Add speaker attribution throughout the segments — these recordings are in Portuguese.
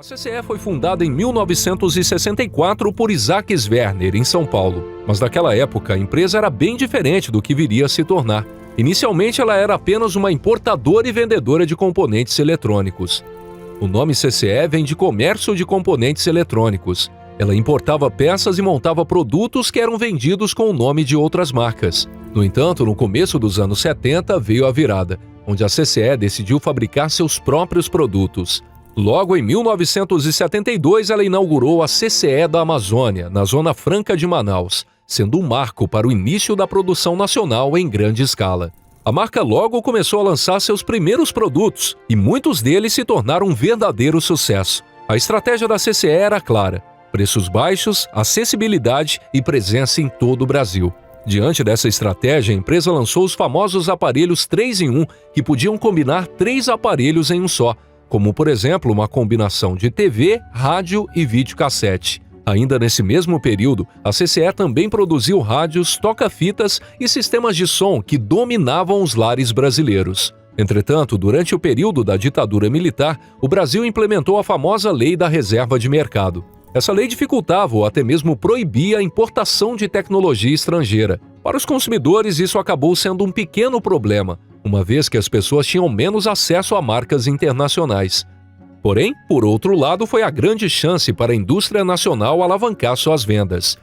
Speaker 1: A CCE foi fundada em 1964 por Isaac Sverner, em São Paulo. Mas naquela época, a empresa era bem diferente do que viria a se tornar. Inicialmente, ela era apenas uma importadora e vendedora de componentes eletrônicos. O nome CCE vem de Comércio de Componentes Eletrônicos. Ela importava peças e montava produtos que eram vendidos com o nome de outras marcas. No entanto, no começo dos anos 70 veio a virada, onde a CCE decidiu fabricar seus próprios produtos. Logo em 1972, ela inaugurou a CCE da Amazônia, na Zona Franca de Manaus, sendo um marco para o início da produção nacional em grande escala. A marca logo começou a lançar seus primeiros produtos, e muitos deles se tornaram um verdadeiro sucesso. A estratégia da CCE era clara: preços baixos, acessibilidade e presença em todo o Brasil. Diante dessa estratégia, a empresa lançou os famosos aparelhos 3 em 1, que podiam combinar 3 aparelhos em um só, como, por exemplo, uma combinação de TV, rádio e videocassete. Ainda nesse mesmo período, a CCE também produziu rádios, toca-fitas e sistemas de som que dominavam os lares brasileiros. Entretanto, durante o período da ditadura militar, o Brasil implementou a famosa Lei da Reserva de Mercado. Essa lei dificultava ou até mesmo proibia a importação de tecnologia estrangeira. Para os consumidores, isso acabou sendo um pequeno problema, uma vez que as pessoas tinham menos acesso a marcas internacionais. Porém, por outro lado, foi a grande chance para a indústria nacional alavancar suas vendas.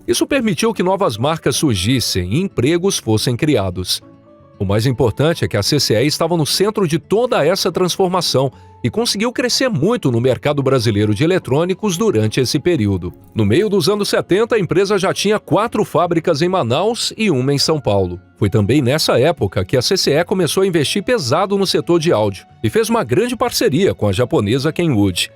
Speaker 1: Isso permitiu que novas marcas surgissem e empregos fossem criados. O mais importante é que a CCE estava no centro de toda essa transformação e conseguiu crescer muito no mercado brasileiro de eletrônicos durante esse período. No meio dos anos 70, a empresa já tinha 4 fábricas em Manaus e uma em São Paulo. Foi também nessa época que a CCE começou a investir pesado no setor de áudio e fez uma grande parceria com a japonesa Kenwood.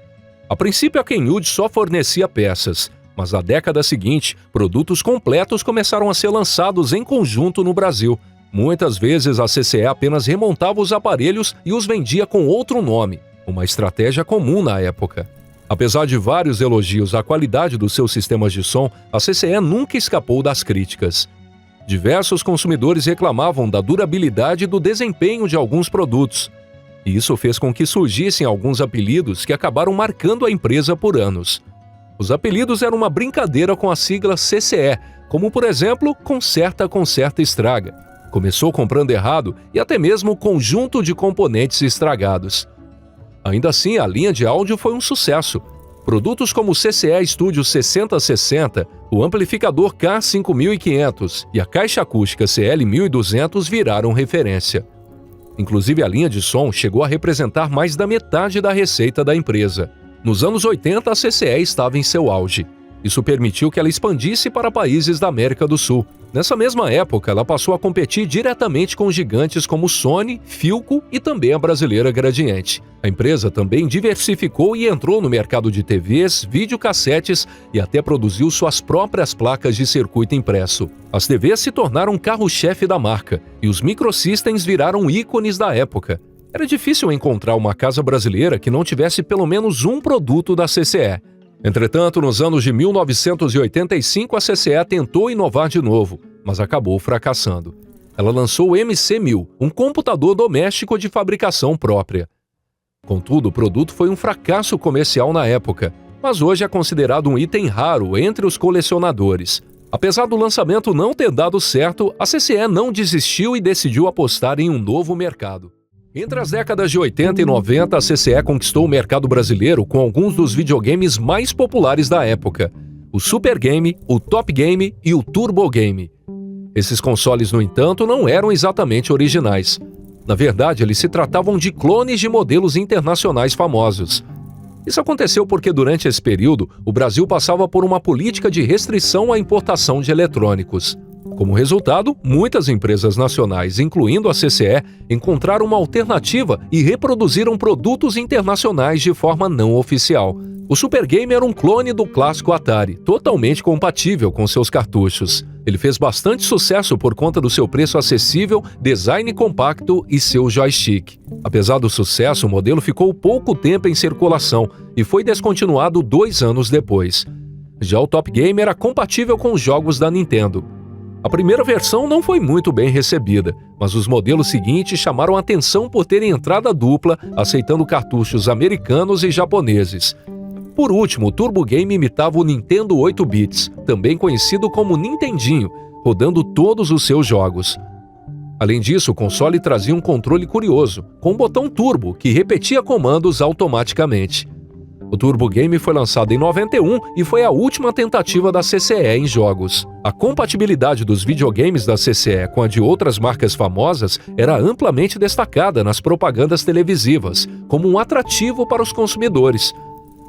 Speaker 1: A princípio, a Kenwood só fornecia peças, mas na década seguinte, produtos completos começaram a ser lançados em conjunto no Brasil. Muitas vezes a CCE apenas remontava os aparelhos e os vendia com outro nome, uma estratégia comum na época. Apesar de vários elogios à qualidade dos seus sistemas de som, a CCE nunca escapou das críticas. Diversos consumidores reclamavam da durabilidade e do desempenho de alguns produtos. E isso fez com que surgissem alguns apelidos que acabaram marcando a empresa por anos. Os apelidos eram uma brincadeira com a sigla CCE, como por exemplo, Conserta, Estraga. Começou comprando errado e até mesmo conjunto de componentes estragados. Ainda assim, a linha de áudio foi um sucesso. Produtos como o CCE Studio 6060, o amplificador K5500 e a caixa acústica CL1200 viraram referência. Inclusive, a linha de som chegou a representar mais da metade da receita da empresa. Nos anos 80, a CCE estava em seu auge. Isso permitiu que ela expandisse para países da América do Sul. Nessa mesma época, ela passou a competir diretamente com gigantes como Sony, Philco e também a brasileira Gradiente. A empresa também diversificou e entrou no mercado de TVs, videocassetes e até produziu suas próprias placas de circuito impresso. As TVs se tornaram carro-chefe da marca e os microsystems viraram ícones da época. Era difícil encontrar uma casa brasileira que não tivesse pelo menos um produto da CCE. Entretanto, nos anos de 1985, a CCE tentou inovar de novo, mas acabou fracassando. Ela lançou o MC1000, um computador doméstico de fabricação própria. Contudo, o produto foi um fracasso comercial na época, mas hoje é considerado um item raro entre os colecionadores. Apesar do lançamento não ter dado certo, a CCE não desistiu e decidiu apostar em um novo mercado. Entre as décadas de 80 e 90, a CCE conquistou o mercado brasileiro com alguns dos videogames mais populares da época: o Super Game, o Top Game e o Turbo Game. Esses consoles, no entanto, não eram exatamente originais. Na verdade, eles se tratavam de clones de modelos internacionais famosos. Isso aconteceu porque, durante esse período, o Brasil passava por uma política de restrição à importação de eletrônicos. Como resultado, muitas empresas nacionais, incluindo a CCE, encontraram uma alternativa e reproduziram produtos internacionais de forma não oficial. O Super Game era um clone do clássico Atari, totalmente compatível com seus cartuchos. Ele fez bastante sucesso por conta do seu preço acessível, design compacto e seu joystick. Apesar do sucesso, o modelo ficou pouco tempo em circulação e foi descontinuado 2 anos depois. Já o Top Game era compatível com os jogos da Nintendo. A primeira versão não foi muito bem recebida, mas os modelos seguintes chamaram atenção por terem entrada dupla, aceitando cartuchos americanos e japoneses. Por último, o Turbo Game imitava o Nintendo 8 bits, também conhecido como Nintendinho, rodando todos os seus jogos. Além disso, o console trazia um controle curioso, com um botão turbo que repetia comandos automaticamente. O Turbo Game foi lançado em 91 e foi a última tentativa da CCE em jogos. A compatibilidade dos videogames da CCE com a de outras marcas famosas era amplamente destacada nas propagandas televisivas, como um atrativo para os consumidores.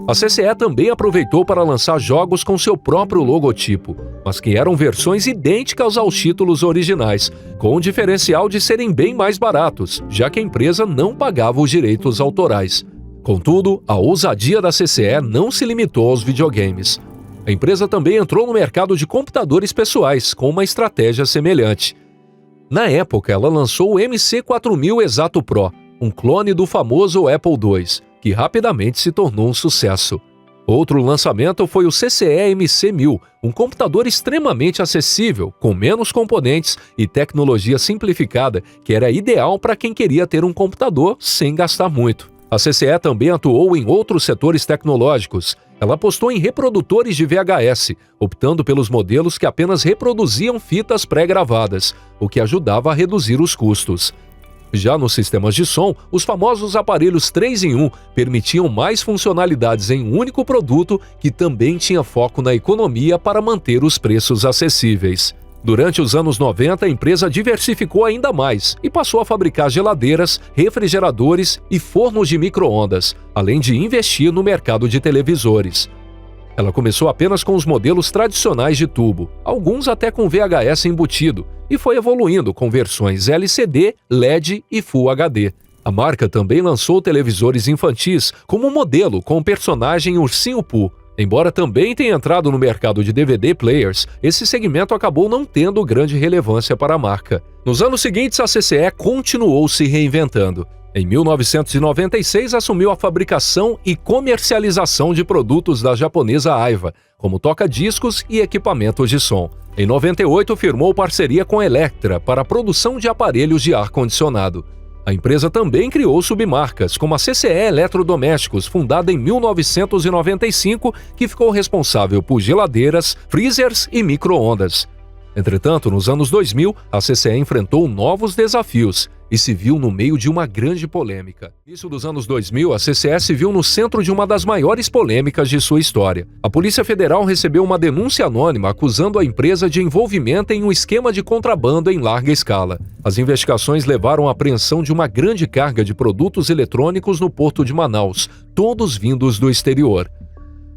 Speaker 1: A CCE também aproveitou para lançar jogos com seu próprio logotipo, mas que eram versões idênticas aos títulos originais, com o diferencial de serem bem mais baratos, já que a empresa não pagava os direitos autorais. Contudo, a ousadia da CCE não se limitou aos videogames. A empresa também entrou no mercado de computadores pessoais, com uma estratégia semelhante. Na época, ela lançou o MC4000 Exato Pro, um clone do famoso Apple II, que rapidamente se tornou um sucesso. Outro lançamento foi o CCE MC1000, um computador extremamente acessível, com menos componentes e tecnologia simplificada, que era ideal para quem queria ter um computador sem gastar muito. A CCE também atuou em outros setores tecnológicos. Ela apostou em reprodutores de VHS, optando pelos modelos que apenas reproduziam fitas pré-gravadas, o que ajudava a reduzir os custos. Já nos sistemas de som, os famosos aparelhos 3 em 1 permitiam mais funcionalidades em um único produto que também tinha foco na economia para manter os preços acessíveis. Durante os anos 90, a empresa diversificou ainda mais e passou a fabricar geladeiras, refrigeradores e fornos de micro-ondas, além de investir no mercado de televisores. Ela começou apenas com os modelos tradicionais de tubo, alguns até com VHS embutido, e foi evoluindo com versões LCD, LED e Full HD. A marca também lançou televisores infantis como modelo com o personagem Ursinho Pooh. Embora também tenha entrado no mercado de DVD players, esse segmento acabou não tendo grande relevância para a marca. Nos anos seguintes, a CCE continuou se reinventando. Em 1996, assumiu a fabricação e comercialização de produtos da japonesa Aiva, como toca-discos e equipamentos de som. Em 98, firmou parceria com a Electra para a produção de aparelhos de ar-condicionado. A empresa também criou submarcas, como a CCE Eletrodomésticos, fundada em 1995, que ficou responsável por geladeiras, freezers e micro-ondas. Entretanto, nos anos 2000, a CCE enfrentou novos desafios e se viu no meio de uma grande polêmica. No início dos anos 2000, a CCE se viu no centro de uma das maiores polêmicas de sua história. A Polícia Federal recebeu uma denúncia anônima acusando a empresa de envolvimento em um esquema de contrabando em larga escala. As investigações levaram à apreensão de uma grande carga de produtos eletrônicos no porto de Manaus, todos vindos do exterior.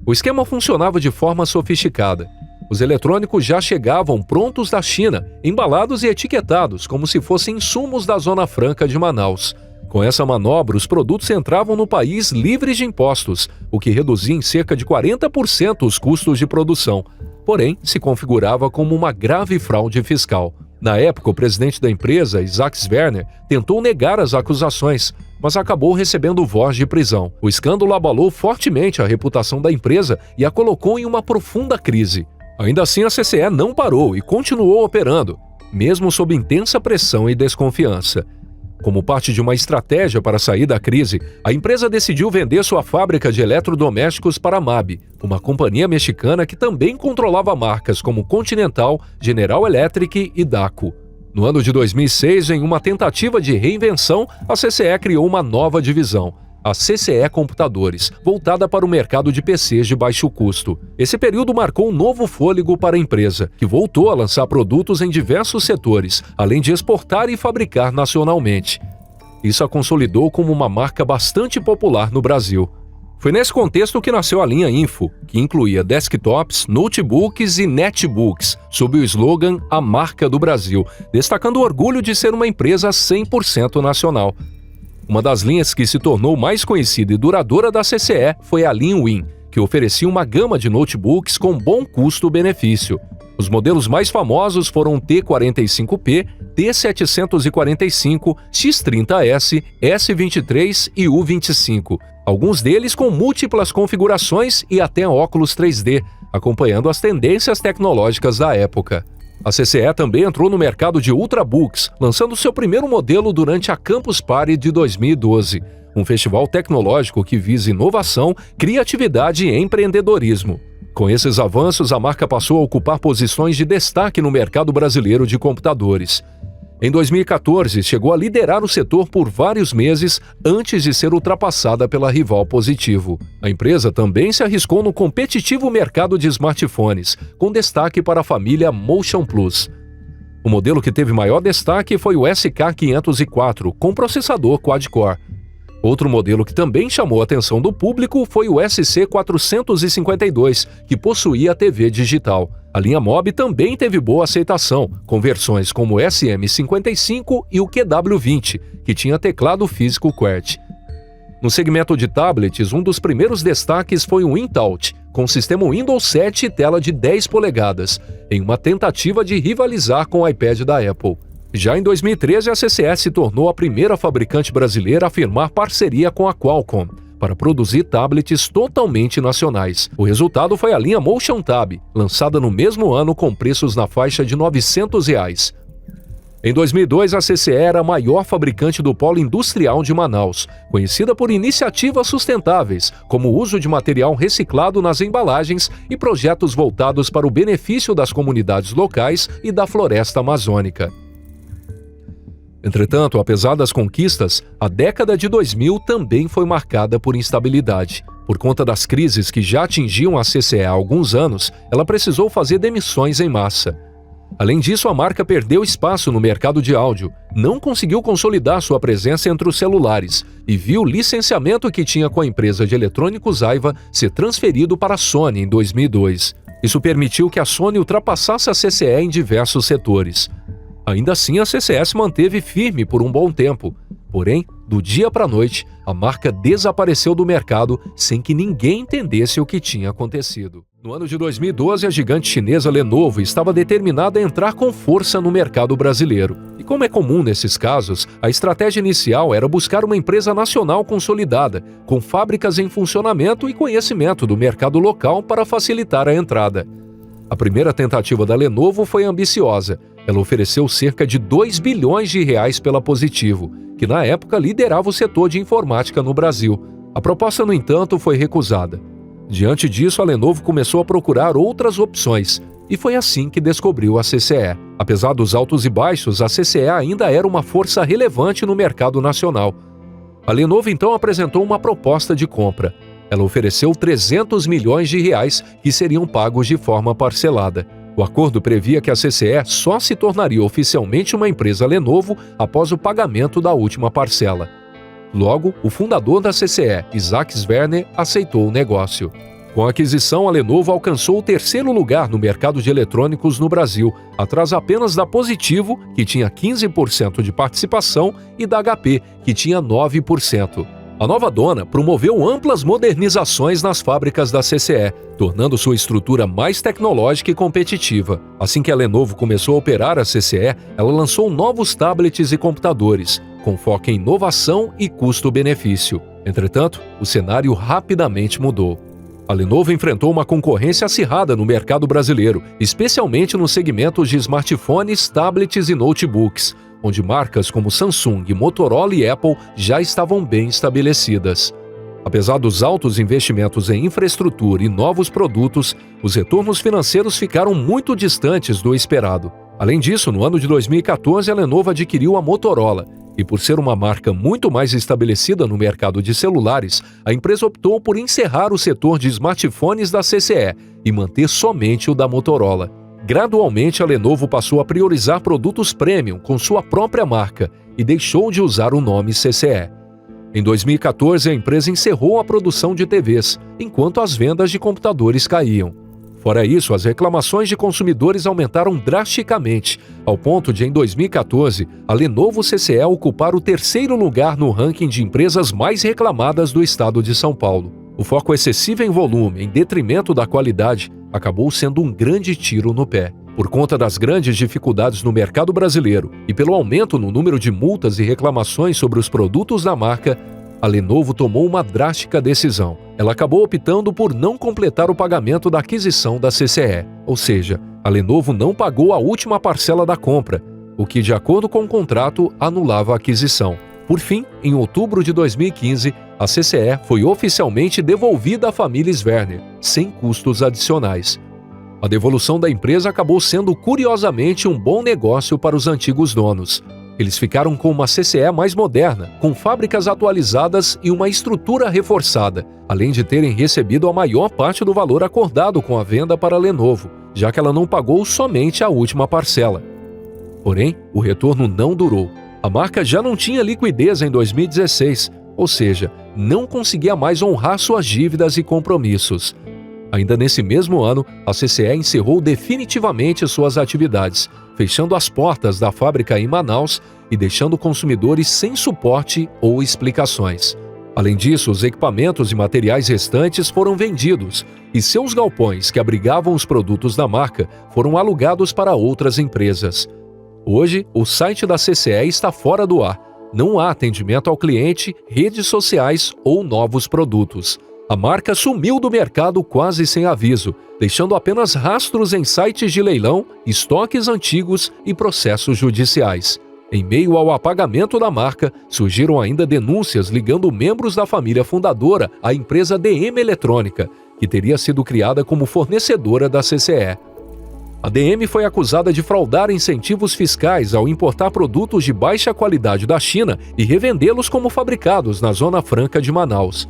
Speaker 1: O esquema funcionava de forma sofisticada. Os eletrônicos já chegavam prontos da China, embalados e etiquetados como se fossem insumos da Zona Franca de Manaus. Com essa manobra, os produtos entravam no país livres de impostos, o que reduzia em cerca de 40% os custos de produção. Porém, se configurava como uma grave fraude fiscal. Na época, o presidente da empresa, Isaac Werner, tentou negar as acusações, mas acabou recebendo voz de prisão. O escândalo abalou fortemente a reputação da empresa e a colocou em uma profunda crise. Ainda assim, a CCE não parou e continuou operando, mesmo sob intensa pressão e desconfiança. Como parte de uma estratégia para sair da crise, a empresa decidiu vender sua fábrica de eletrodomésticos para a MAB, uma companhia mexicana que também controlava marcas como Continental, General Electric e Daco. No ano de 2006, em uma tentativa de reinvenção, a CCE criou uma nova divisão, a CCE Computadores, voltada para o mercado de PCs de baixo custo. Esse período marcou um novo fôlego para a empresa, que voltou a lançar produtos em diversos setores, além de exportar e fabricar nacionalmente. Isso a consolidou como uma marca bastante popular no Brasil. Foi nesse contexto que nasceu a linha Info, que incluía desktops, notebooks e netbooks, sob o slogan A Marca do Brasil, destacando o orgulho de ser uma empresa 100% nacional. Uma das linhas que se tornou mais conhecida e duradoura da CCE foi a linha Win, que oferecia uma gama de notebooks com bom custo-benefício. Os modelos mais famosos foram o T45P, T745, X30S, S23 e U25, alguns deles com múltiplas configurações e até óculos 3D, acompanhando as tendências tecnológicas da época. A CCE também entrou no mercado de Ultrabooks, lançando seu primeiro modelo durante a Campus Party de 2012, um festival tecnológico que visa inovação, criatividade e empreendedorismo. Com esses avanços, a marca passou a ocupar posições de destaque no mercado brasileiro de computadores. Em 2014, chegou a liderar o setor por vários meses antes de ser ultrapassada pela rival Positivo. A empresa também se arriscou no competitivo mercado de smartphones, com destaque para a família Motion Plus. O modelo que teve maior destaque foi o SK504, com processador quad-core. Outro modelo que também chamou a atenção do público foi o SC452, que possuía TV digital. A linha Mob também teve boa aceitação, com versões como o SM55 e o QW20, que tinha teclado físico QWERTY. No segmento de tablets, um dos primeiros destaques foi o InTouch, com sistema Windows 7 e tela de 10 polegadas, em uma tentativa de rivalizar com o iPad da Apple. Já em 2013, a CCE se tornou a primeira fabricante brasileira a firmar parceria com a Qualcomm para produzir tablets totalmente nacionais. O resultado foi a linha Motion Tab, lançada no mesmo ano com preços na faixa de R$ 900. Em 2002, a CCE era a maior fabricante do polo industrial de Manaus, conhecida por iniciativas sustentáveis, como o uso de material reciclado nas embalagens e projetos voltados para o benefício das comunidades locais e da floresta amazônica. Entretanto, apesar das conquistas, a década de 2000 também foi marcada por instabilidade. Por conta das crises que já atingiam a CCE há alguns anos, ela precisou fazer demissões em massa. Além disso, a marca perdeu espaço no mercado de áudio, não conseguiu consolidar sua presença entre os celulares e viu o licenciamento que tinha com a empresa de eletrônicos Aiva ser transferido para a Sony em 2002. Isso permitiu que a Sony ultrapassasse a CCE em diversos setores. Ainda assim, a CCE se manteve firme por um bom tempo. Porém, do dia para a noite, a marca desapareceu do mercado sem que ninguém entendesse o que tinha acontecido. No ano de 2012, a gigante chinesa Lenovo estava determinada a entrar com força no mercado brasileiro. E como é comum nesses casos, a estratégia inicial era buscar uma empresa nacional consolidada, com fábricas em funcionamento e conhecimento do mercado local para facilitar a entrada. A primeira tentativa da Lenovo foi ambiciosa. Ela ofereceu cerca de R$ 2 bilhões pela Positivo, que na época liderava o setor de informática no Brasil. A proposta, no entanto, foi recusada. Diante disso, a Lenovo começou a procurar outras opções, e foi assim que descobriu a CCE. Apesar dos altos e baixos, a CCE ainda era uma força relevante no mercado nacional. A Lenovo então apresentou uma proposta de compra. Ela ofereceu R$ 300 milhões que seriam pagos de forma parcelada. O acordo previa que a CCE só se tornaria oficialmente uma empresa Lenovo após o pagamento da última parcela. Logo, o fundador da CCE, Isaac Werner, aceitou o negócio. Com a aquisição, a Lenovo alcançou o terceiro lugar no mercado de eletrônicos no Brasil, atrás apenas da Positivo, que tinha 15% de participação, e da HP, que tinha 9%. A nova dona promoveu amplas modernizações nas fábricas da CCE, tornando sua estrutura mais tecnológica e competitiva. Assim que a Lenovo começou a operar a CCE, ela lançou novos tablets e computadores, com foco em inovação e custo-benefício. Entretanto, o cenário rapidamente mudou. A Lenovo enfrentou uma concorrência acirrada no mercado brasileiro, especialmente nos segmentos de smartphones, tablets e notebooks, onde marcas como Samsung, Motorola e Apple já estavam bem estabelecidas. Apesar dos altos investimentos em infraestrutura e novos produtos, os retornos financeiros ficaram muito distantes do esperado. Além disso, no ano de 2014, a Lenovo adquiriu a Motorola, e por ser uma marca muito mais estabelecida no mercado de celulares, a empresa optou por encerrar o setor de smartphones da CCE e manter somente o da Motorola. Gradualmente, a Lenovo passou a priorizar produtos premium com sua própria marca e deixou de usar o nome CCE. Em 2014, a empresa encerrou a produção de TVs, enquanto as vendas de computadores caíam. Fora isso, as reclamações de consumidores aumentaram drasticamente, ao ponto de, em 2014, a Lenovo CCE ocupar o terceiro lugar no ranking de empresas mais reclamadas do estado de São Paulo. O foco excessivo em volume, em detrimento da qualidade, acabou sendo um grande tiro no pé. Por conta das grandes dificuldades no mercado brasileiro e pelo aumento no número de multas e reclamações sobre os produtos da marca, a Lenovo tomou uma drástica decisão. Ela acabou optando por não completar o pagamento da aquisição da CCE, ou seja, a Lenovo não pagou a última parcela da compra, o que, de acordo com o contrato, anulava a aquisição. Por fim, em outubro de 2015, a CCE foi oficialmente devolvida à família Sverner, sem custos adicionais. A devolução da empresa acabou sendo, curiosamente, um bom negócio para os antigos donos. Eles ficaram com uma CCE mais moderna, com fábricas atualizadas e uma estrutura reforçada, além de terem recebido a maior parte do valor acordado com a venda para a Lenovo, já que ela não pagou somente a última parcela. Porém, o retorno não durou. A marca já não tinha liquidez em 2016, ou seja, não conseguia mais honrar suas dívidas e compromissos. Ainda nesse mesmo ano, a CCE encerrou definitivamente suas atividades, fechando as portas da fábrica em Manaus e deixando consumidores sem suporte ou explicações. Além disso, os equipamentos e materiais restantes foram vendidos e seus galpões, que abrigavam os produtos da marca, foram alugados para outras empresas. Hoje, o site da CCE está fora do ar. Não há atendimento ao cliente, redes sociais ou novos produtos. A marca sumiu do mercado quase sem aviso, deixando apenas rastros em sites de leilão, estoques antigos e processos judiciais. Em meio ao apagamento da marca, surgiram ainda denúncias ligando membros da família fundadora à empresa DM Eletrônica, que teria sido criada como fornecedora da CCE. A DM foi acusada de fraudar incentivos fiscais ao importar produtos de baixa qualidade da China e revendê-los como fabricados na Zona Franca de Manaus.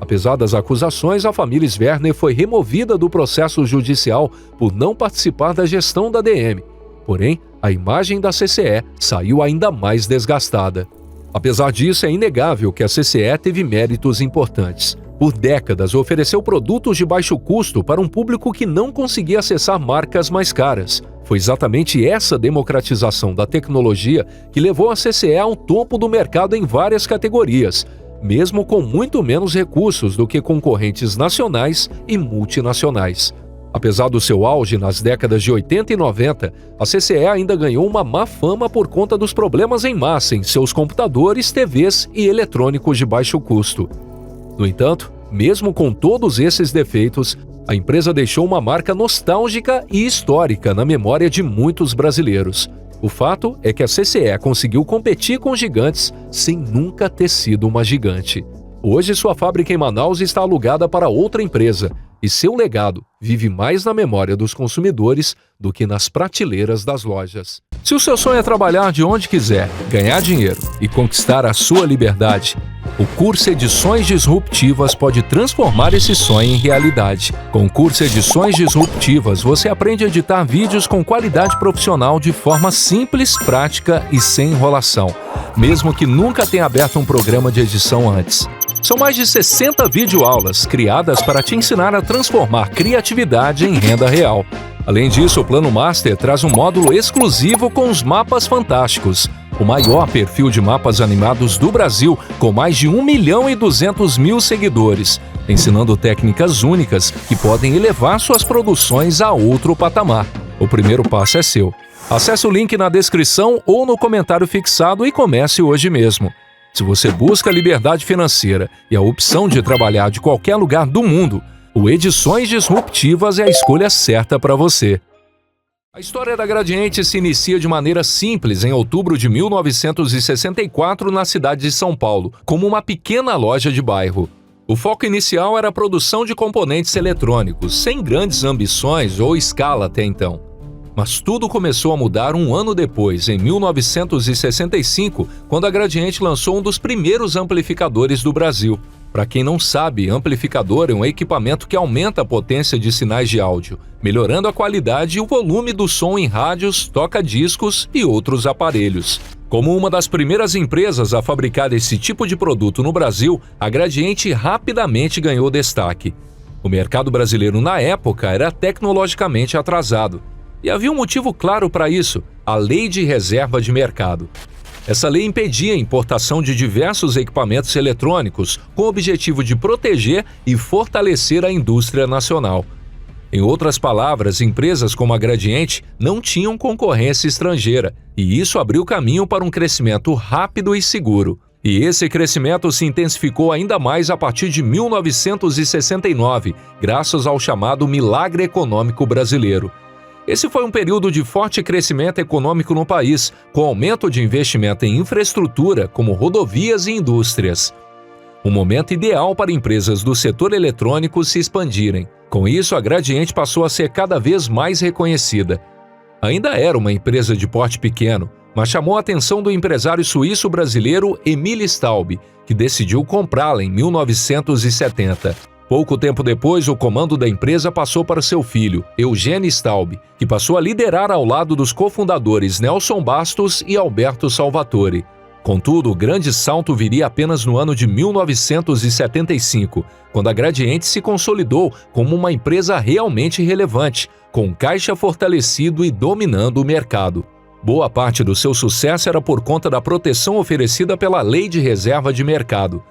Speaker 1: Apesar das acusações, a família Sverner foi removida do processo judicial por não participar da gestão da DM. Porém, a imagem da CCE saiu ainda mais desgastada. Apesar disso, é inegável que a CCE teve méritos importantes. Por décadas, ofereceu produtos de baixo custo para um público que não conseguia acessar marcas mais caras. Foi exatamente essa democratização da tecnologia que levou a CCE ao topo do mercado em várias categorias, mesmo com muito menos recursos do que concorrentes nacionais e multinacionais. Apesar do seu auge nas décadas de 80 e 90, a CCE ainda ganhou uma má fama por conta dos problemas em massa em seus computadores, TVs e eletrônicos de baixo custo. No entanto, mesmo com todos esses defeitos, a empresa deixou uma marca nostálgica e histórica na memória de muitos brasileiros. O fato é que a CCE conseguiu competir com gigantes sem nunca ter sido uma gigante. Hoje, sua fábrica em Manaus está alugada para outra empresa e seu legado vive mais na memória dos consumidores do que nas prateleiras das lojas. Se o seu sonho é trabalhar de onde quiser, ganhar dinheiro e conquistar a sua liberdade, o curso Edições Disruptivas pode transformar esse sonho em realidade. Com o curso Edições Disruptivas, você aprende a editar vídeos com qualidade profissional de forma simples, prática e sem enrolação, mesmo que nunca tenha aberto um programa de edição antes. São mais de 60 videoaulas criadas para te ensinar a transformar criatividade em renda real. Além disso, o Plano Master traz um módulo exclusivo com os mapas fantásticos, o maior perfil de mapas animados do Brasil, com mais de 1.200.000 seguidores, ensinando técnicas únicas que podem elevar suas produções a outro patamar. O primeiro passo é seu. Acesse o link na descrição ou no comentário fixado e comece hoje mesmo. Se você busca liberdade financeira e a opção de trabalhar de qualquer lugar do mundo, o Edições Disruptivas é a escolha certa para você. A história da Gradiente se inicia de maneira simples em outubro de 1964 na cidade de São Paulo, como uma pequena loja de bairro. O foco inicial era a produção de componentes eletrônicos, sem grandes ambições ou escala até então. Mas tudo começou a mudar um ano depois, em 1965, quando a Gradiente lançou um dos primeiros amplificadores do Brasil. Para quem não sabe, amplificador é um equipamento que aumenta a potência de sinais de áudio, melhorando a qualidade e o volume do som em rádios, toca-discos e outros aparelhos. Como uma das primeiras empresas a fabricar esse tipo de produto no Brasil, a Gradiente rapidamente ganhou destaque. O mercado brasileiro na época era tecnologicamente atrasado. E havia um motivo claro para isso: a Lei de Reserva de Mercado. Essa lei impedia a importação de diversos equipamentos eletrônicos com o objetivo de proteger e fortalecer a indústria nacional. Em outras palavras, empresas como a Gradiente não tinham concorrência estrangeira, e isso abriu caminho para um crescimento rápido e seguro. E esse crescimento se intensificou ainda mais a partir de 1969, graças ao chamado Milagre Econômico Brasileiro. Esse foi um período de forte crescimento econômico no país, com aumento de investimento em infraestrutura, como rodovias e indústrias. Um momento ideal para empresas do setor eletrônico se expandirem. Com isso, a Gradiente passou a ser cada vez mais reconhecida. Ainda era uma empresa de porte pequeno, mas chamou a atenção do empresário suíço-brasileiro Emil Staub, que decidiu comprá-la em 1970. Pouco tempo depois, o comando da empresa passou para seu filho, Eugênio Staub, que passou a liderar ao lado dos cofundadores Nelson Bastos e Alberto Salvatore. Contudo, o grande salto viria apenas no ano de 1975, quando a Gradiente se consolidou como uma empresa realmente relevante, com caixa fortalecido e dominando o mercado. Boa parte do seu sucesso era por conta da proteção oferecida pela Lei de Reserva de Mercado.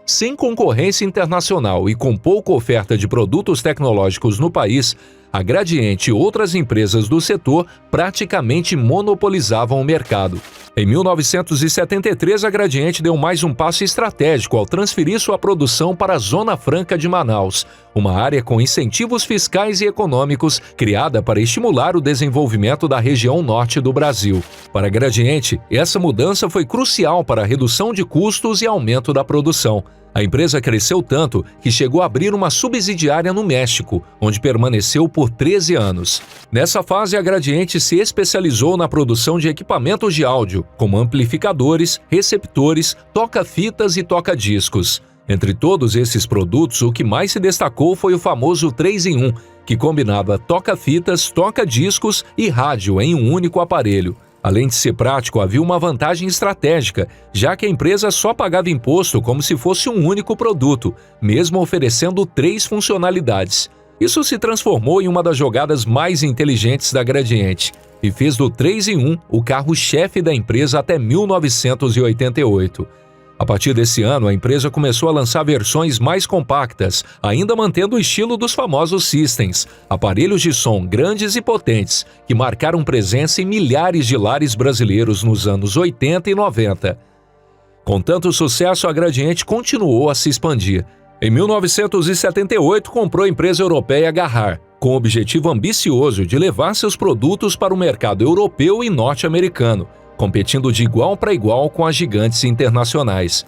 Speaker 1: Sem concorrência internacional e com pouca oferta de produtos tecnológicos no país, a Gradiente e outras empresas do setor praticamente monopolizavam o mercado. Em 1973, a Gradiente deu mais um passo estratégico ao transferir sua produção para a Zona Franca de Manaus, uma área com incentivos fiscais e econômicos criada para estimular o desenvolvimento da região norte do Brasil. Para a Gradiente, essa mudança foi crucial para a redução de custos e aumento da produção. A empresa cresceu tanto que chegou a abrir uma subsidiária no México, onde permaneceu por 13 anos. Nessa fase, a Gradiente se especializou na produção de equipamentos de áudio, como amplificadores, receptores, toca-fitas e toca-discos. Entre todos esses produtos, o que mais se destacou foi o famoso 3 em 1, que combinava toca-fitas, toca-discos e rádio em um único aparelho. Além de ser prático, havia uma vantagem estratégica, já que a empresa só pagava imposto como se fosse um único produto, mesmo oferecendo 3 funcionalidades. Isso se transformou em uma das jogadas mais inteligentes da Gradiente e fez do 3 em 1 o carro-chefe da empresa até 1988. A partir desse ano, a empresa começou a lançar versões mais compactas, ainda mantendo o estilo dos famosos Systems, aparelhos de som grandes e potentes, que marcaram presença em milhares de lares brasileiros nos anos 80 e 90. Com tanto sucesso, a Gradiente continuou a se expandir. Em 1978, comprou a empresa europeia Garrard, com o objetivo ambicioso de levar seus produtos para o mercado europeu e norte-americano, competindo de igual para igual com as gigantes internacionais.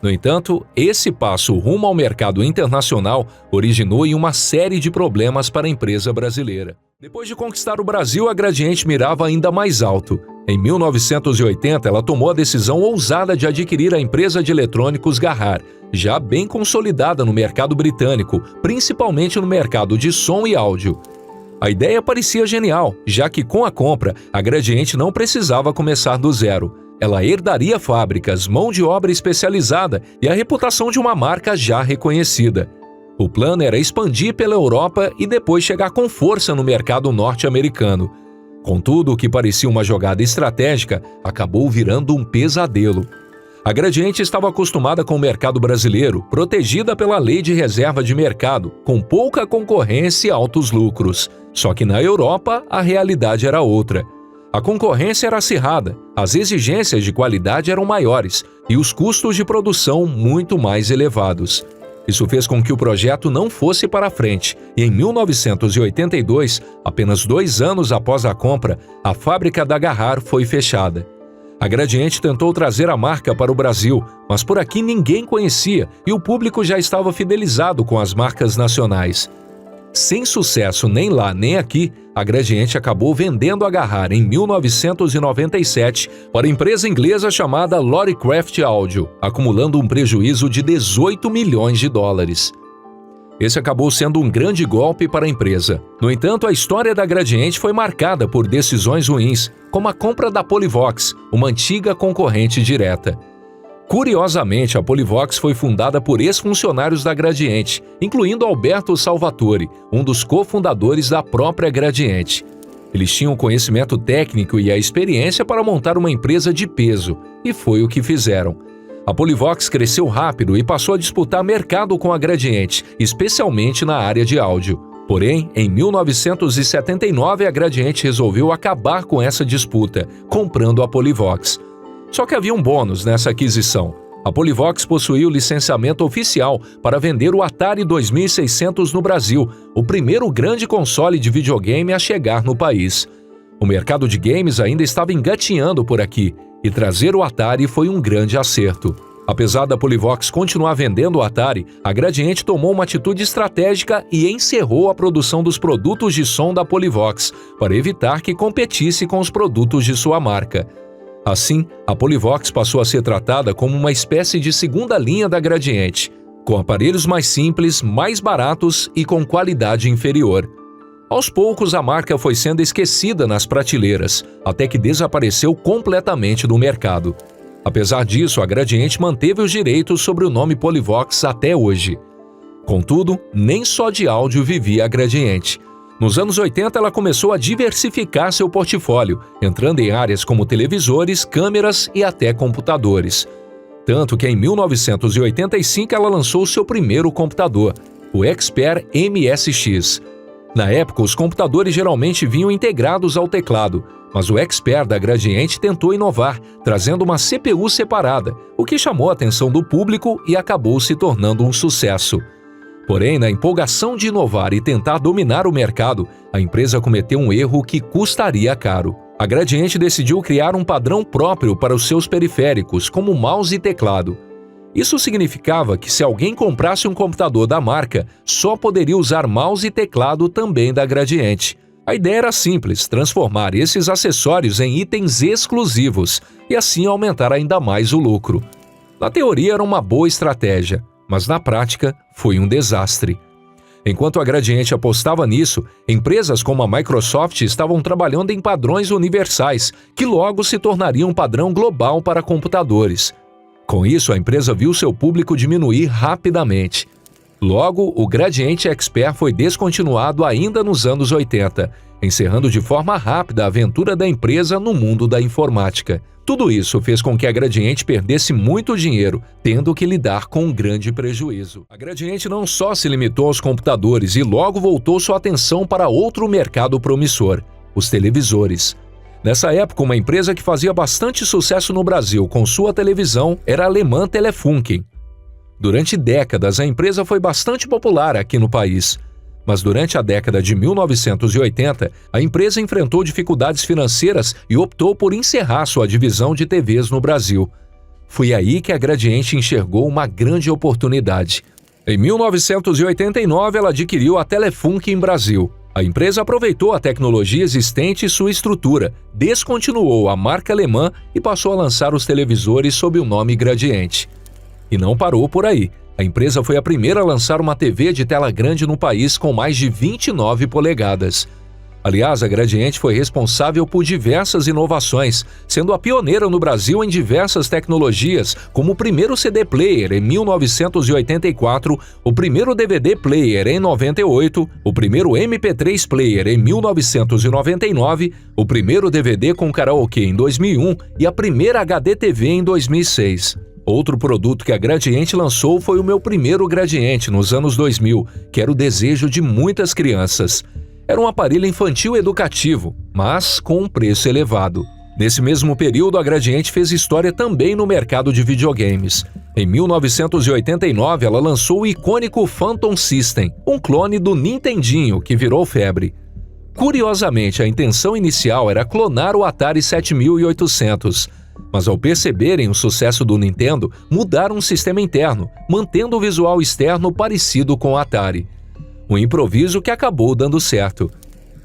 Speaker 1: No entanto, esse passo rumo ao mercado internacional originou em uma série de problemas para a empresa brasileira. Depois de conquistar o Brasil, a Gradiente mirava ainda mais alto. Em 1980, ela tomou a decisão ousada de adquirir a empresa de eletrônicos Garrard, já bem consolidada no mercado britânico, principalmente no mercado de som e áudio. A ideia parecia genial, já que com a compra, a Gradiente não precisava começar do zero. Ela herdaria fábricas, mão de obra especializada e a reputação de uma marca já reconhecida. O plano era expandir pela Europa e depois chegar com força no mercado norte-americano. Contudo, o que parecia uma jogada estratégica acabou virando um pesadelo. A Gradiente estava acostumada com o mercado brasileiro, protegida pela Lei de Reserva de Mercado, com pouca concorrência e altos lucros. Só que na Europa, a realidade era outra. A concorrência era acirrada, as exigências de qualidade eram maiores e os custos de produção muito mais elevados. Isso fez com que o projeto não fosse para frente e em 1982, apenas 2 anos após a compra, a fábrica da Garrard foi fechada. A Gradiente tentou trazer a marca para o Brasil, mas por aqui ninguém conhecia e o público já estava fidelizado com as marcas nacionais. Sem sucesso nem lá nem aqui, a Gradiente acabou vendendo a Garrard em 1997 para a empresa inglesa chamada Loricraft Audio, acumulando um prejuízo de 18 milhões de dólares. Esse acabou sendo um grande golpe para a empresa. No entanto, a história da Gradiente foi marcada por decisões ruins, como a compra da Polivox, uma antiga concorrente direta. Curiosamente, a Polivox foi fundada por ex-funcionários da Gradiente, incluindo Alberto Salvatore, um dos cofundadores da própria Gradiente. Eles tinham o conhecimento técnico e a experiência para montar uma empresa de peso, e foi o que fizeram. A Polivox cresceu rápido e passou a disputar mercado com a Gradiente, especialmente na área de áudio. Porém, em 1979, a Gradiente resolveu acabar com essa disputa, comprando a Polivox. Só que havia um bônus nessa aquisição. A Polivox possuía o licenciamento oficial para vender o Atari 2600 no Brasil, o primeiro grande console de videogame a chegar no país. O mercado de games ainda estava engatinhando por aqui, e trazer o Atari foi um grande acerto. Apesar da Polivox continuar vendendo o Atari, a Gradiente tomou uma atitude estratégica e encerrou a produção dos produtos de som da Polivox, para evitar que competisse com os produtos de sua marca. Assim, a Polivox passou a ser tratada como uma espécie de segunda linha da Gradiente, com aparelhos mais simples, mais baratos e com qualidade inferior. Aos poucos, a marca foi sendo esquecida nas prateleiras, até que desapareceu completamente do mercado. Apesar disso, a Gradiente manteve os direitos sobre o nome Polivox até hoje. Contudo, nem só de áudio vivia a Gradiente. Nos anos 80, ela começou a diversificar seu portfólio, entrando em áreas como televisores, câmeras e até computadores. Tanto que em 1985 ela lançou seu primeiro computador, o Expert MSX. Na época, os computadores geralmente vinham integrados ao teclado, mas o Expert da Gradiente tentou inovar, trazendo uma CPU separada, o que chamou a atenção do público e acabou se tornando um sucesso. Porém, na empolgação de inovar e tentar dominar o mercado, a empresa cometeu um erro que custaria caro. A Gradiente decidiu criar um padrão próprio para os seus periféricos, como mouse e teclado. Isso significava que se alguém comprasse um computador da marca, só poderia usar mouse e teclado também da Gradiente. A ideia era simples, transformar esses acessórios em itens exclusivos e assim aumentar ainda mais o lucro. Na teoria era uma boa estratégia, mas na prática foi um desastre. Enquanto a Gradiente apostava nisso, empresas como a Microsoft estavam trabalhando em padrões universais, que logo se tornariam um padrão global para computadores. Com isso, a empresa viu seu público diminuir rapidamente. Logo, o Gradiente Expert foi descontinuado ainda nos anos 80, encerrando de forma rápida a aventura da empresa no mundo da informática. Tudo isso fez com que a Gradiente perdesse muito dinheiro, tendo que lidar com um grande prejuízo. A Gradiente não só se limitou aos computadores e logo voltou sua atenção para outro mercado promissor, os televisores. Nessa época, uma empresa que fazia bastante sucesso no Brasil com sua televisão era a alemã Telefunken. Durante décadas, a empresa foi bastante popular aqui no país. Mas durante a década de 1980, a empresa enfrentou dificuldades financeiras e optou por encerrar sua divisão de TVs no Brasil. Foi aí que a Gradiente enxergou uma grande oportunidade. Em 1989, ela adquiriu a Telefunken Brasil. A empresa aproveitou a tecnologia existente e sua estrutura, descontinuou a marca alemã e passou a lançar os televisores sob o nome Gradiente. E não parou por aí. A empresa foi a primeira a lançar uma TV de tela grande no país com mais de 29 polegadas. Aliás, a Gradiente foi responsável por diversas inovações, sendo a pioneira no Brasil em diversas tecnologias, como o primeiro CD player em 1984, o primeiro DVD player em 98, o primeiro MP3 player em 1999, o primeiro DVD com karaokê em 2001 e a primeira HD TV em 2006. Outro produto que a Gradiente lançou foi o meu primeiro Gradiente nos anos 2000, que era o desejo de muitas crianças. Era um aparelho infantil educativo, mas com um preço elevado. Nesse mesmo período, a Gradiente fez história também no mercado de videogames. Em 1989, ela lançou o icônico Phantom System, um clone do Nintendinho que virou febre. Curiosamente, a intenção inicial era clonar o Atari 7800, mas ao perceberem o sucesso do Nintendo, mudaram o sistema interno, mantendo o visual externo parecido com o Atari. Um improviso que acabou dando certo.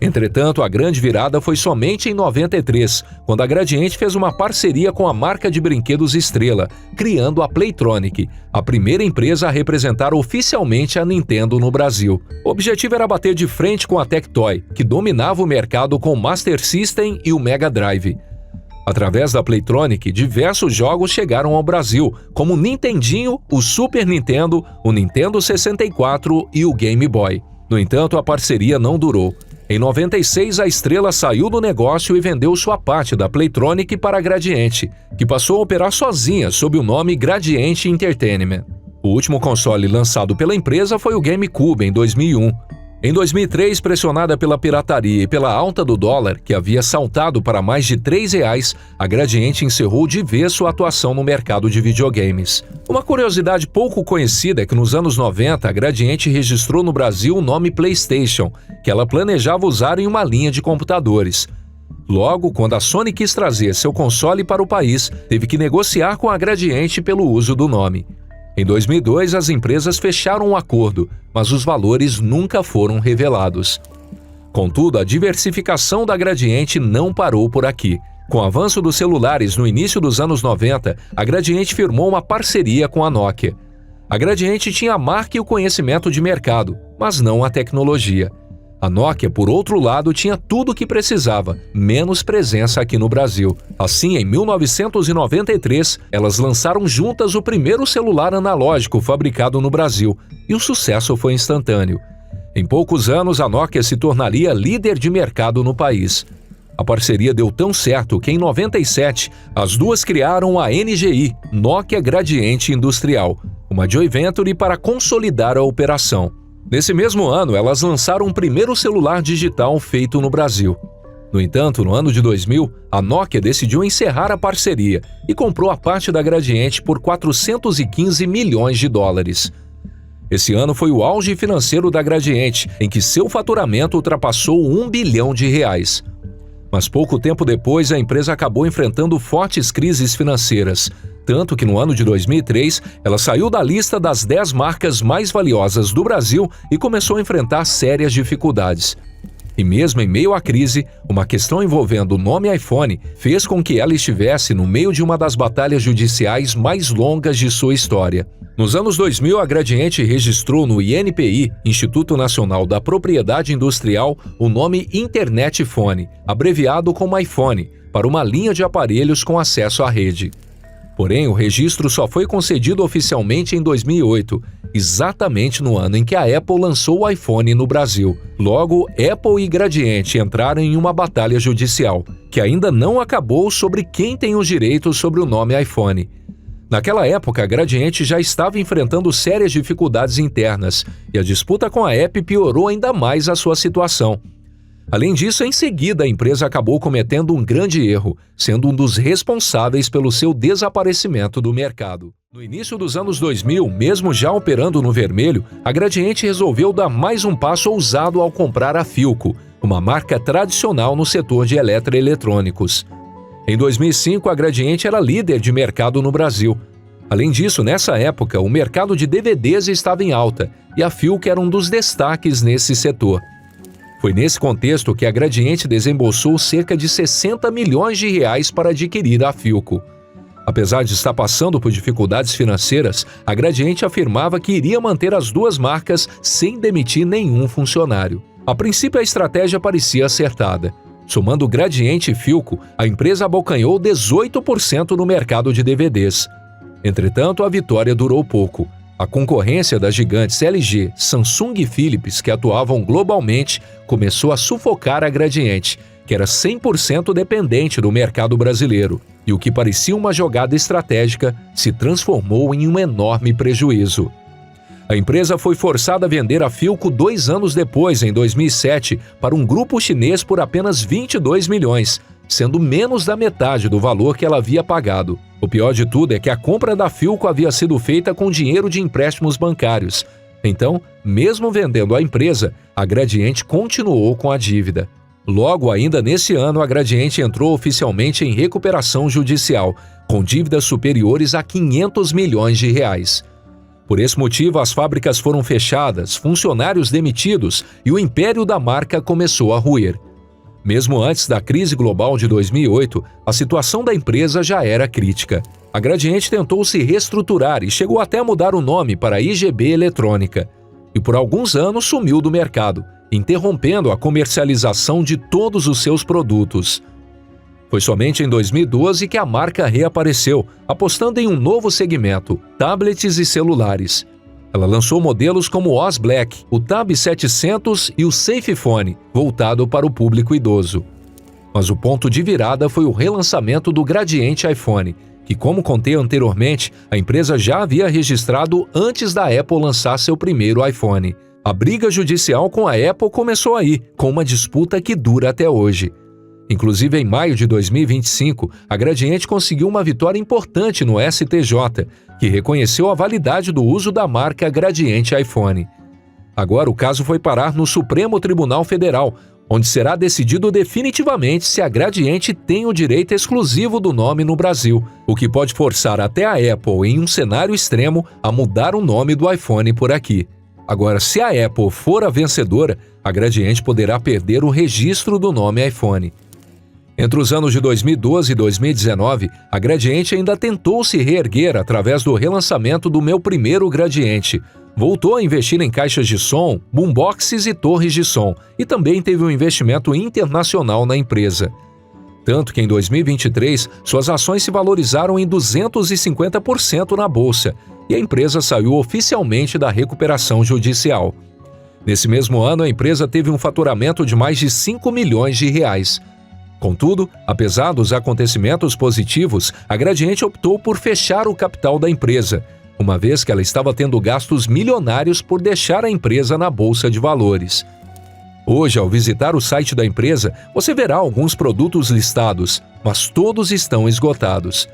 Speaker 1: Entretanto, a grande virada foi somente em 93, quando a Gradiente fez uma parceria com a marca de brinquedos Estrela, criando a Playtronic, a primeira empresa a representar oficialmente a Nintendo no Brasil. O objetivo era bater de frente com a Tectoy, que dominava o mercado com o Master System e o Mega Drive. Através da Playtronic, diversos jogos chegaram ao Brasil, como o Nintendinho, o Super Nintendo, o Nintendo 64 e o Game Boy. No entanto, a parceria não durou. Em 96, a Estrela saiu do negócio e vendeu sua parte da Playtronic para a Gradiente, que passou a operar sozinha sob o nome Gradiente Entertainment. O último console lançado pela empresa foi o GameCube em 2001. Em 2003, pressionada pela pirataria e pela alta do dólar, que havia saltado para mais de R$3, a Gradiente encerrou de vez sua atuação no mercado de videogames. Uma curiosidade pouco conhecida é que nos anos 90, a Gradiente registrou no Brasil o nome PlayStation, que ela planejava usar em uma linha de computadores. Logo, quando a Sony quis trazer seu console para o país, teve que negociar com a Gradiente pelo uso do nome. Em 2002, as empresas fecharam um acordo, mas os valores nunca foram revelados. Contudo, a diversificação da Gradiente não parou por aqui. Com o avanço dos celulares no início dos anos 90, a Gradiente firmou uma parceria com a Nokia. A Gradiente tinha a marca e o conhecimento de mercado, mas não a tecnologia. A Nokia, por outro lado, tinha tudo o que precisava, menos presença aqui no Brasil. Assim, em 1993, elas lançaram juntas o primeiro celular analógico fabricado no Brasil, e o sucesso foi instantâneo. Em poucos anos, a Nokia se tornaria líder de mercado no país. A parceria deu tão certo que, em 97, as duas criaram a NGI, Nokia Gradiente Industrial, uma joint venture para consolidar a operação. Nesse mesmo ano, elas lançaram o primeiro celular digital feito no Brasil. No entanto, no ano de 2000, a Nokia decidiu encerrar a parceria e comprou a parte da Gradiente por $415 milhões. Esse ano foi o auge financeiro da Gradiente, em que seu faturamento ultrapassou R$1 bilhão. Mas pouco tempo depois, a empresa acabou enfrentando fortes crises financeiras, tanto que no ano de 2003, ela saiu da lista das 10 marcas mais valiosas do Brasil e começou a enfrentar sérias dificuldades. E mesmo em meio à crise, uma questão envolvendo o nome iPhone fez com que ela estivesse no meio de uma das batalhas judiciais mais longas de sua história. Nos anos 2000, a Gradiente registrou no INPI, Instituto Nacional da Propriedade Industrial, o nome Internet Phone, abreviado como iPhone, para uma linha de aparelhos com acesso à rede. Porém, o registro só foi concedido oficialmente em 2008, exatamente no ano em que a Apple lançou o iPhone no Brasil. Logo, Apple e Gradiente entraram em uma batalha judicial, que ainda não acabou sobre quem tem os direitos sobre o nome iPhone. Naquela época, a Gradiente já estava enfrentando sérias dificuldades internas, e a disputa com a Apple piorou ainda mais a sua situação. Além disso, em seguida, a empresa acabou cometendo um grande erro, sendo um dos responsáveis pelo seu desaparecimento do mercado. No início dos anos 2000, mesmo já operando no vermelho, a Gradiente resolveu dar mais um passo ousado ao comprar a Philco, uma marca tradicional no setor de eletroeletrônicos. Em 2005, a Gradiente era líder de mercado no Brasil. Além disso, nessa época, o mercado de DVDs estava em alta e a Philco era um dos destaques nesse setor. Foi nesse contexto que a Gradiente desembolsou cerca de R$60 milhões para adquirir a Philco. Apesar de estar passando por dificuldades financeiras, a Gradiente afirmava que iria manter as duas marcas sem demitir nenhum funcionário. A princípio, a estratégia parecia acertada. Somando Gradiente e Philco, a empresa abocanhou 18% no mercado de DVDs. Entretanto, a vitória durou pouco. A concorrência das gigantes LG, Samsung e Philips, que atuavam globalmente, começou a sufocar a Gradiente, que era 100% dependente do mercado brasileiro, e o que parecia uma jogada estratégica se transformou em um enorme prejuízo. A empresa foi forçada a vender a Philco 2 anos depois, em 2007, para um grupo chinês por apenas 22 milhões, sendo menos da metade do valor que ela havia pagado. O pior de tudo é que a compra da Philco havia sido feita com dinheiro de empréstimos bancários. Então, mesmo vendendo a empresa, a Gradiente continuou com a dívida. Logo, ainda nesse ano, a Gradiente entrou oficialmente em recuperação judicial, com dívidas superiores a R$500 milhões. Por esse motivo, as fábricas foram fechadas, funcionários demitidos e o império da marca começou a ruir. Mesmo antes da crise global de 2008, a situação da empresa já era crítica. A Gradiente tentou se reestruturar e chegou até a mudar o nome para IGB Eletrônica. E por alguns anos sumiu do mercado, interrompendo a comercialização de todos os seus produtos. Foi somente em 2012 que a marca reapareceu, apostando em um novo segmento, tablets e celulares. Ela lançou modelos como o Oz Black, o Tab 700 e o Safe Phone, voltado para o público idoso. Mas o ponto de virada foi o relançamento do Gradiente iPhone, que, como contei anteriormente, a empresa já havia registrado antes da Apple lançar seu primeiro iPhone. A briga judicial com a Apple começou aí, com uma disputa que dura até hoje. Inclusive, em maio de 2025, a Gradiente conseguiu uma vitória importante no STJ, que reconheceu a validade do uso da marca Gradiente iPhone. Agora, o caso foi parar no Supremo Tribunal Federal, onde será decidido definitivamente se a Gradiente tem o direito exclusivo do nome no Brasil, o que pode forçar até a Apple, em um cenário extremo, a mudar o nome do iPhone por aqui. Agora, se a Apple for a vencedora, a Gradiente poderá perder o registro do nome iPhone. Entre os anos de 2012 e 2019, a Gradiente ainda tentou se reerguer através do relançamento do Meu Primeiro Gradiente. Voltou a investir em caixas de som, boomboxes e torres de som, e também teve um investimento internacional na empresa. Tanto que em 2023, suas ações se valorizaram em 250% na bolsa, e a empresa saiu oficialmente da recuperação judicial. Nesse mesmo ano, a empresa teve um faturamento de mais de 5 milhões de reais. Contudo, apesar dos acontecimentos positivos, a Gradiente optou por fechar o capital da empresa, uma vez que ela estava tendo gastos milionários por deixar a empresa na Bolsa de Valores. Hoje, ao visitar o site da empresa, você verá alguns produtos listados, mas todos estão esgotados.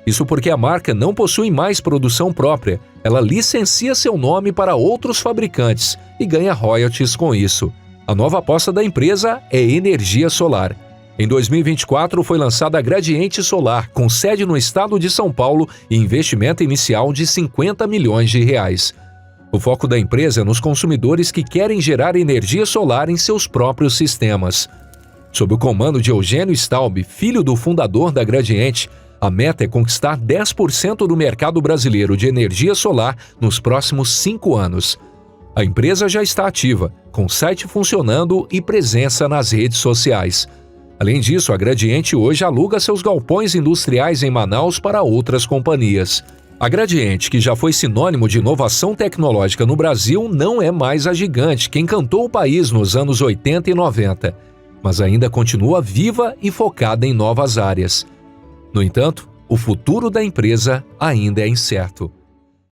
Speaker 1: Isso porque a marca não possui mais produção própria, ela licencia seu nome para outros fabricantes e ganha royalties com isso. A nova aposta da empresa é energia solar. Em 2024 foi lançada a Gradiente Solar, com sede no estado de São Paulo e investimento inicial de 50 milhões de reais. O foco da empresa é nos consumidores que querem gerar energia solar em seus próprios sistemas. Sob o comando de Eugênio Staub, filho do fundador da Gradiente, a meta é conquistar 10% do mercado brasileiro de energia solar nos próximos 5 anos. A empresa já está ativa, com site funcionando e presença nas redes sociais. Além disso, a Gradiente hoje aluga seus galpões industriais em Manaus para outras companhias. A Gradiente, que já foi sinônimo de inovação tecnológica no Brasil, não é mais a gigante que encantou o país nos anos 80 e 90, mas ainda continua viva e focada em novas áreas. No entanto, o futuro da empresa ainda é incerto.